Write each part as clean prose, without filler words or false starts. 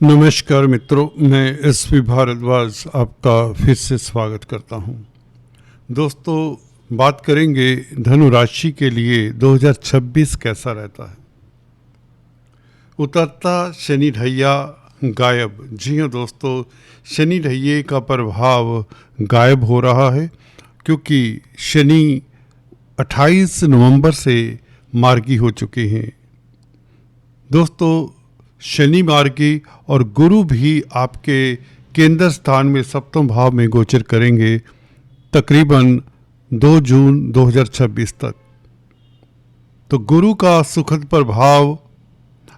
नमस्कार मित्रों, मैं एसपी भारद्वाज आपका फिर से स्वागत करता हूं। दोस्तों, बात करेंगे धनु राशि के लिए 2026 कैसा रहता है। उतरता शनि ढैया गायब। जी हाँ दोस्तों, शनि ढैये का प्रभाव गायब हो रहा है क्योंकि शनि 28 नवंबर से मार्गी हो चुके हैं। दोस्तों, शनि मार्गी और गुरु भी आपके केंद्र स्थान में सप्तम भाव में गोचर करेंगे तकरीबन 2 जून 2026 तक। तो गुरु का सुखद प्रभाव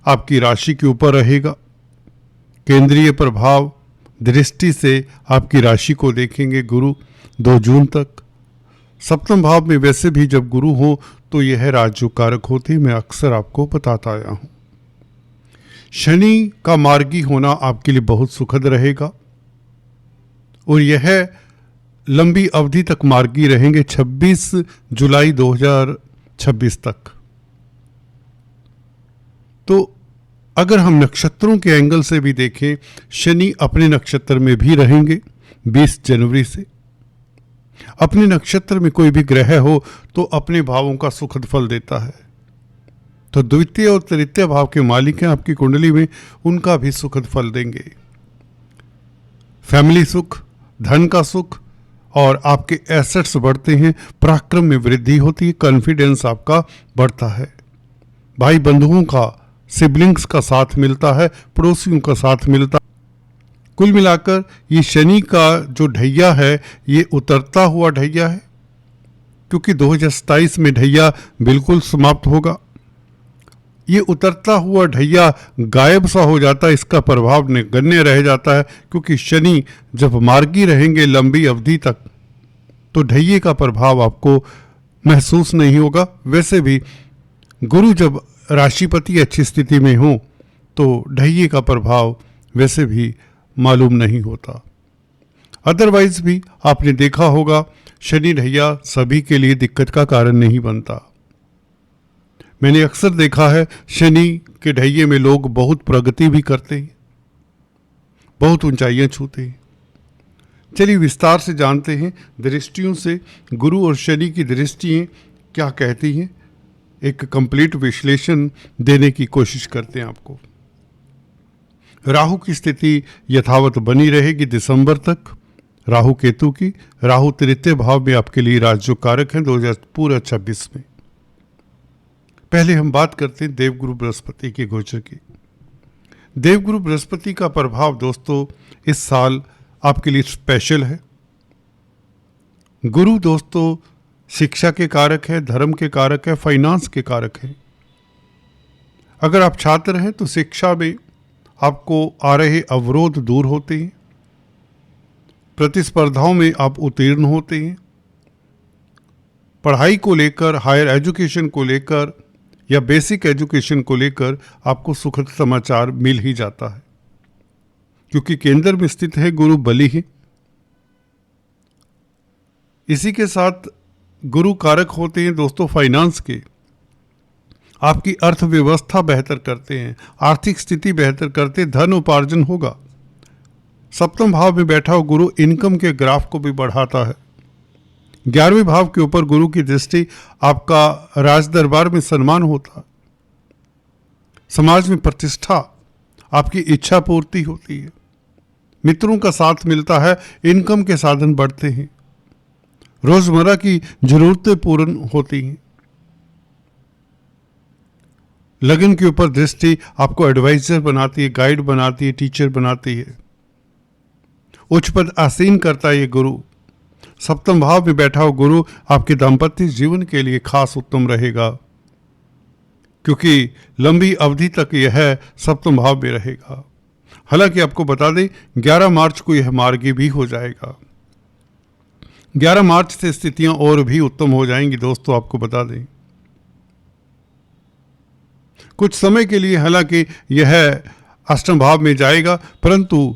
आपकी राशि के ऊपर रहेगा। केंद्रीय प्रभाव दृष्टि से आपकी राशि को देखेंगे गुरु 2 जून तक। सप्तम भाव में वैसे भी जब गुरु हो तो यह राजयोग कारक होते, मैं अक्सर आपको बताता आया हूं। शनि का मार्गी होना आपके लिए बहुत सुखद रहेगा और यह लंबी अवधि तक मार्गी रहेंगे 26 जुलाई 2026 तक। तो अगर हम नक्षत्रों के एंगल से भी देखें, शनि अपने नक्षत्र में भी रहेंगे 20 जनवरी से। अपने नक्षत्र में कोई भी ग्रह हो तो अपने भावों का सुखद फल देता है। तो द्वितीय और तृतीय भाव के मालिक हैं आपकी कुंडली में, उनका भी सुखद फल देंगे। फैमिली सुख, धन का सुख और आपके एसेट्स बढ़ते हैं, पराक्रम में वृद्धि होती है, कॉन्फिडेंस आपका बढ़ता है, भाई बंधुओं का, सिबलिंग्स का साथ मिलता है, पड़ोसियों का साथ मिलता है। कुल मिलाकर ये शनि का जो ढैया है ये उतरता हुआ ढैया है क्योंकि 2027 में ढैया बिल्कुल समाप्त होगा। ये उतरता हुआ ढैया गायब सा हो जाता है, इसका प्रभाव नगण्य रह जाता है क्योंकि शनि जब मार्गी रहेंगे लंबी अवधि तक तो ढैये का प्रभाव आपको महसूस नहीं होगा। वैसे भी गुरु जब राशिपति अच्छी स्थिति में हो तो ढैये का प्रभाव वैसे भी मालूम नहीं होता। अदरवाइज भी आपने देखा होगा शनि ढैया सभी के लिए दिक्कत का कारण नहीं बनता। मैंने अक्सर देखा है शनि के ढैये में लोग बहुत प्रगति भी करते हैं, बहुत ऊंचाइयां छूते हैं। चलिए विस्तार से जानते हैं दृष्टियों से गुरु और शनि की दृष्टियां क्या कहती हैं। एक कंप्लीट विश्लेषण देने की कोशिश करते हैं आपको। राहु की स्थिति यथावत बनी रहेगी दिसंबर तक, राहु केतु की। राहु तृतीय भाव में आपके लिए राजयोग कारक हैं 2026 में। पहले हम बात करते हैं देवगुरु बृहस्पति के गोचर की। देवगुरु बृहस्पति का प्रभाव दोस्तों इस साल आपके लिए स्पेशल है। गुरु दोस्तों शिक्षा के कारक है, धर्म के कारक है, फाइनेंस के कारक है। अगर आप छात्र हैं तो शिक्षा में आपको आ रहे अवरोध दूर होते हैं, प्रतिस्पर्धाओं में आप उत्तीर्ण होते हैं, पढ़ाई को लेकर, हायर एजुकेशन को लेकर या बेसिक एजुकेशन को लेकर आपको सुखद समाचार मिल ही जाता है क्योंकि केंद्र में स्थित है गुरु बलि है। इसी के साथ गुरु कारक होते हैं दोस्तों फाइनेंस के। आपकी अर्थव्यवस्था बेहतर करते हैं, आर्थिक स्थिति बेहतर करते, धन उपार्जन होगा। सप्तम भाव में बैठा हुआ गुरु इनकम के ग्राफ को भी बढ़ाता है। 11वें भाव के ऊपर गुरु की दृष्टि, आपका राज दरबार में सम्मान होता, समाज में प्रतिष्ठा, आपकी इच्छा पूर्ति होती है, मित्रों का साथ मिलता है, इनकम के साधन बढ़ते हैं, रोजमर्रा की जरूरतें पूर्ण होती हैं। लगन के ऊपर दृष्टि आपको एडवाइजर बनाती है, गाइड बनाती है, टीचर बनाती है, उच्च पद आसीन करता है ये गुरु। सप्तम भाव में बैठा हुआ गुरु आपके दाम्पत्य जीवन के लिए खास उत्तम रहेगा क्योंकि लंबी अवधि तक यह सप्तम भाव में रहेगा। हालांकि आपको बता दें 11 मार्च को यह मार्गी भी हो जाएगा। 11 मार्च से स्थितियां और भी उत्तम हो जाएंगी दोस्तों, आपको बता दें। कुछ समय के लिए हालांकि यह अष्टम भाव में जाएगा परंतु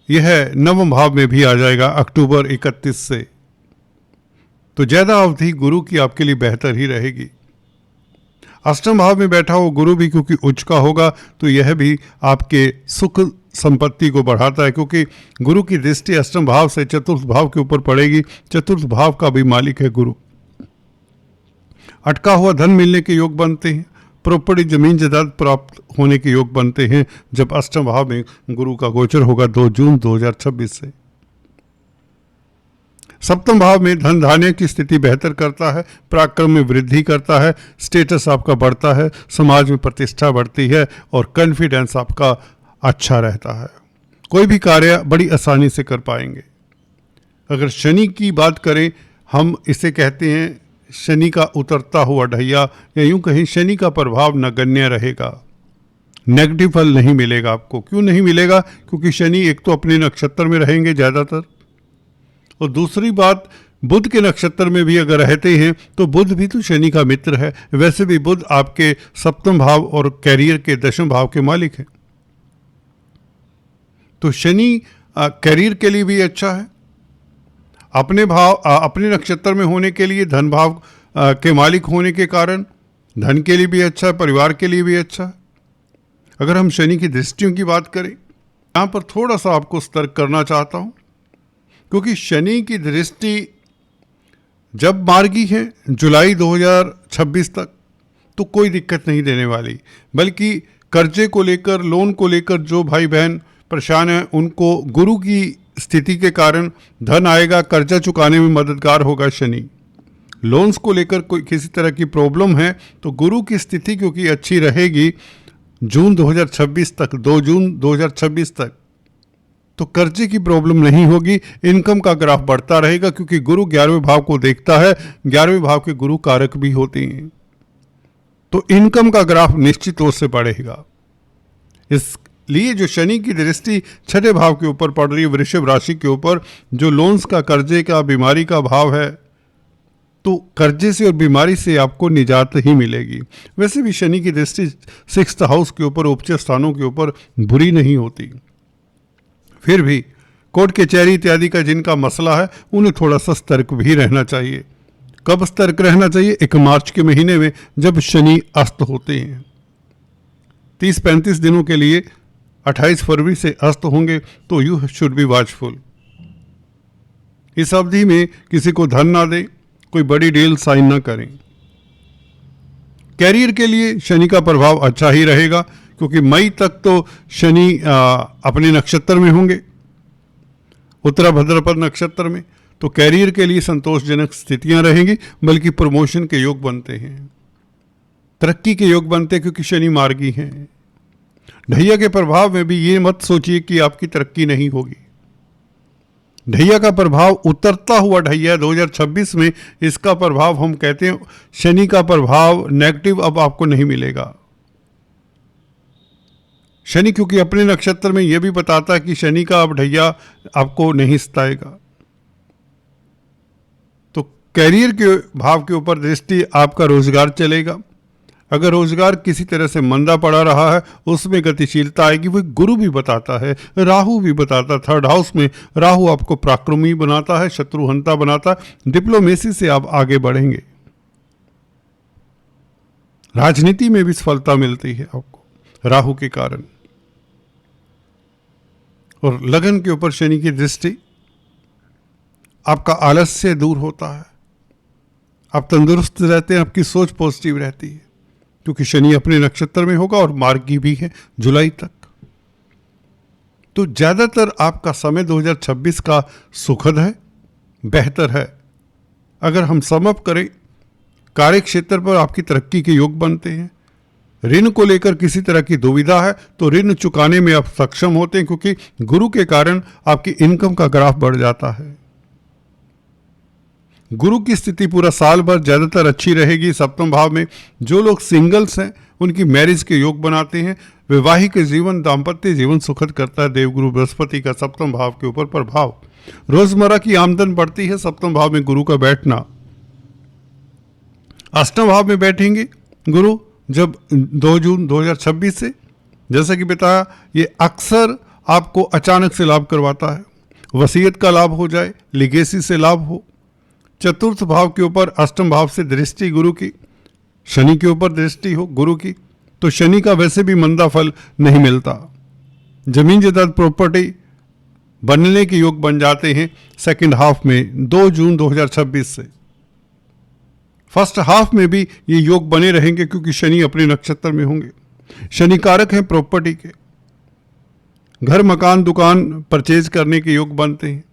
यह नवम भाव में भी आ जाएगा अक्टूबर 31 से। तो ज्यादा अवधि गुरु की आपके लिए बेहतर ही रहेगी। अष्टम भाव में बैठा हो गुरु भी क्योंकि उच्च का होगा, तो यह भी आपके सुख संपत्ति को बढ़ाता है, क्योंकि गुरु की दृष्टि अष्टम भाव से चतुर्थ भाव के ऊपर पड़ेगी। चतुर्थ भाव का भी मालिक है गुरु। अटका हुआ धन मिलने के योग बनते हैं, प्रॉपर्टी जमीन जायदाद प्राप्त होने के योग बनते हैं जब अष्टम भाव में गुरु का गोचर होगा 2 जून 2026 से। सप्तम भाव में धन धान्य की स्थिति बेहतर करता है, पराक्रम में वृद्धि करता है, स्टेटस आपका बढ़ता है, समाज में प्रतिष्ठा बढ़ती है और कॉन्फिडेंस आपका अच्छा रहता है। कोई भी कार्य बड़ी आसानी से कर पाएंगे। अगर शनि की बात करें, हम इसे कहते हैं शनि का उतरता हुआ ढैया, या यूं कहें शनि का प्रभाव नगण्य रहेगा, नेगेटिव फल नहीं मिलेगा आपको। क्यों नहीं मिलेगा? क्योंकि शनि एक तो अपने नक्षत्र में रहेंगे ज़्यादातर, और दूसरी बात बुध के नक्षत्र में भी अगर रहते हैं तो बुध भी तो शनि का मित्र है। वैसे भी बुध आपके सप्तम भाव और कैरियर के दशम भाव के मालिक हैं, तो शनि कैरियर के लिए भी अच्छा है। अपने भाव अपने नक्षत्र में होने के लिए धन भाव के मालिक होने के कारण धन के लिए भी अच्छा है, परिवार के लिए भी अच्छा है। अगर हम शनि की दृष्टियों की बात करें, यहाँ पर थोड़ा सा आपको सतर्क करना चाहता हूँ, क्योंकि शनि की दृष्टि जब मार्गी है जुलाई 2026 तक, तो कोई दिक्कत नहीं देने वाली, बल्कि कर्जे को लेकर, लोन को लेकर जो भाई बहन परेशान हैं उनको गुरु की स्थिति के कारण धन आएगा, कर्जा चुकाने में मददगार होगा शनि। लोन्स को लेकर कोई किसी तरह की प्रॉब्लम है तो गुरु की स्थिति क्योंकि अच्छी रहेगी जून 2026 तक, 2 जून 2026 तक, तो कर्जे की प्रॉब्लम नहीं होगी। इनकम का ग्राफ बढ़ता रहेगा क्योंकि गुरु 11वें भाव को देखता है, 11वें भाव के गुरु कारक भी होते हैं, तो इनकम का ग्राफ निश्चित तौर से बढ़ेगा। इसलिए जो शनि की दृष्टि 6ठे भाव के ऊपर पड़ रही है, वृषभ राशि के ऊपर, जो लोन्स का, कर्जे का, बीमारी का भाव है, तो कर्जे से और बीमारी से आपको निजात ही मिलेगी। वैसे भी शनि की दृष्टि 6th हाउस के ऊपर, उच्च स्थानों के ऊपर बुरी नहीं होती। फिर भी कोर्ट कचहरी इत्यादि का जिनका मसला है उन्हें थोड़ा सा सतर्क भी रहना चाहिए। कब सतर्क रहना चाहिए? 1 मार्च के महीने में जब शनि अस्त होते हैं। 30-35 दिनों के लिए 28 फरवरी से अस्त होंगे, तो यू शुड बी वॉचफुल। इस अवधि में किसी को धन ना दें, कोई बड़ी डील साइन ना करें। कैरियर के लिए शनि का प्रभाव अच्छा ही रहेगा क्योंकि मई तक तो शनि अपने नक्षत्र में होंगे, उत्तरा भाद्रपद नक्षत्र में, तो कैरियर के लिए संतोषजनक स्थितियां रहेंगी, बल्कि प्रमोशन के योग बनते हैं, तरक्की के योग बनते हैं क्योंकि शनि मार्गी हैं। ढैया के प्रभाव में भी ये मत सोचिए कि आपकी तरक्की नहीं होगी। ढैया का प्रभाव उतरता हुआ ढैया 2026 में, इसका प्रभाव हम कहते हैं शनि का प्रभाव नेगेटिव अब आपको नहीं मिलेगा। शनि क्योंकि अपने नक्षत्र में यह भी बताता है कि शनि का अब ढैया आपको नहीं सताएगा, तो कैरियर के भाव के ऊपर दृष्टि, आपका रोजगार चलेगा। अगर रोजगार किसी तरह से मंदा पड़ा रहा है उसमें गतिशीलता आएगी, वो गुरु भी बताता है, राहु भी बताता है। 3rd हाउस में राहु आपको पराक्रमी बनाता है, शत्रुहंता बनाता है, डिप्लोमेसी से आप आगे बढ़ेंगे। राजनीति में भी सफलता मिलती है आपको राहु के कारण। और लगन के ऊपर शनि की दृष्टि, आपका आलस्य दूर होता है, आप तंदुरुस्त रहते हैं, आपकी सोच पॉजिटिव रहती है क्योंकि शनि अपने नक्षत्र में होगा और मार्गी भी है जुलाई तक। तो ज़्यादातर आपका समय 2026 का सुखद है, बेहतर है। अगर हम सम अप करें, कार्य क्षेत्र पर आपकी तरक्की के योग बनते हैं। ऋण को लेकर किसी तरह की दुविधा है तो ऋण चुकाने में आप सक्षम होते हैं क्योंकि गुरु के कारण आपकी इनकम का ग्राफ बढ़ जाता है। गुरु की स्थिति पूरा साल भर ज़्यादातर अच्छी रहेगी। सप्तम भाव में जो लोग सिंगल्स हैं उनकी मैरिज के योग बनाते हैं। वैवाहिक जीवन, दाम्पत्य जीवन सुखद करता है देवगुरु बृहस्पति का सप्तम भाव के ऊपर प्रभाव। रोजमर्रा की आमदन बढ़ती है सप्तम भाव में गुरु का बैठना। अष्टम भाव में बैठेंगे गुरु जब 2 जून 2026 से, जैसा कि बताया, ये अक्सर आपको अचानक से लाभ करवाता है। वसीयत का लाभ हो जाए, लिगेसी से लाभ हो। चतुर्थ भाव के ऊपर अष्टम भाव से दृष्टि गुरु की, शनि के ऊपर दृष्टि हो गुरु की, तो शनि का वैसे भी मंदा फल नहीं मिलता। जमीन जायदाद प्रॉपर्टी बनने के योग बन जाते हैं सेकंड हाफ में 2 जून 2026 से। फर्स्ट हाफ में भी ये योग बने रहेंगे क्योंकि शनि अपने नक्षत्र में होंगे। शनि कारक हैं प्रॉपर्टी के, घर मकान दुकान परचेज करने के योग बनते हैं।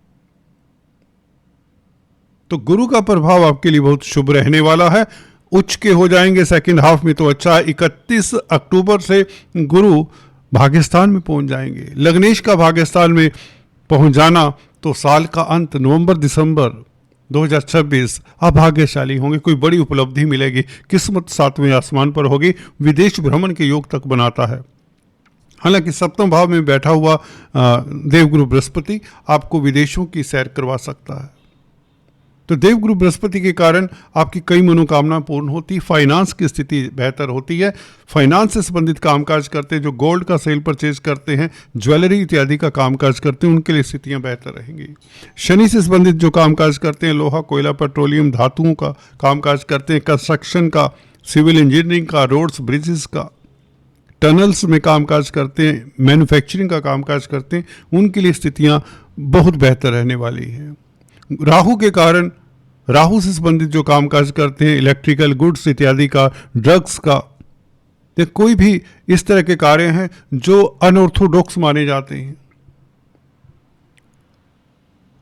तो गुरु का प्रभाव आपके लिए बहुत शुभ रहने वाला है। उच्च के हो जाएंगे सेकंड हाफ में तो अच्छा है। 31 अक्टूबर से गुरु भाग्यस्थान में पहुंच जाएंगे। लग्नेश का भाग्यस्थान में पहुंच जाना तो साल का अंत नवंबर दिसंबर 2026 आप भाग्यशाली होंगे। कोई बड़ी उपलब्धि मिलेगी, किस्मत 7वें आसमान पर होगी। विदेश भ्रमण के योग तक बनाता है। हालांकि सप्तम भाव में बैठा हुआ देवगुरु बृहस्पति आपको विदेशों की सैर करवा सकता है। तो देवगुरु बृहस्पति के कारण आपकी कई मनोकामना पूर्ण होती, फाइनेंस की स्थिति बेहतर होती है। फाइनेंस से संबंधित कामकाज करते हैं, जो गोल्ड का सेल परचेज करते हैं, ज्वेलरी इत्यादि का कामकाज करते हैं, उनके लिए स्थितियां बेहतर रहेंगी। शनि से संबंधित जो कामकाज करते हैं, लोहा कोयला पेट्रोलियम धातुओं का कामकाज करते हैं, कंस्ट्रक्शन का, सिविल इंजीनियरिंग का, रोड्स ब्रिजेस का, टनल्स में कामकाज करते हैं, मैन्युफैक्चरिंग का कामकाज करते हैं, उनके लिए स्थितियां बहुत बेहतर रहने वाली हैं। राहु के कारण, राहु से संबंधित जो कामकाज करते हैं, इलेक्ट्रिकल गुड्स इत्यादि का, ड्रग्स का, ये कोई भी इस तरह के कार्य हैं जो अनऑर्थोडॉक्स माने जाते हैं,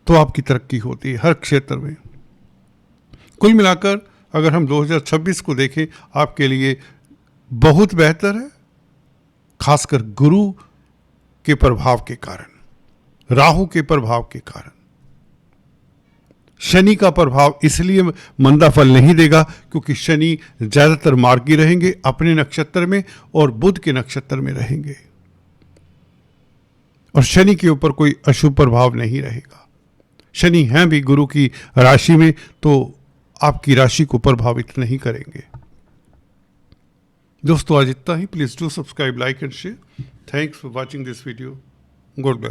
तो आपकी तरक्की होती है हर क्षेत्र में। कुल मिलाकर अगर हम 2026 को देखें, आपके लिए बहुत बेहतर है, खासकर गुरु के प्रभाव के कारण, राहु के प्रभाव के कारण। शनि का प्रभाव इसलिए मंदा फल नहीं देगा क्योंकि शनि ज्यादातर मार्गी रहेंगे अपने नक्षत्र में और बुध के नक्षत्र में रहेंगे, और शनि के ऊपर कोई अशुभ प्रभाव नहीं रहेगा। शनि हैं भी गुरु की राशि में, तो आपकी राशि को प्रभावित नहीं करेंगे। दोस्तों आज इतना ही। Please do subscribe, like and share. Thanks for watching this video. God bless.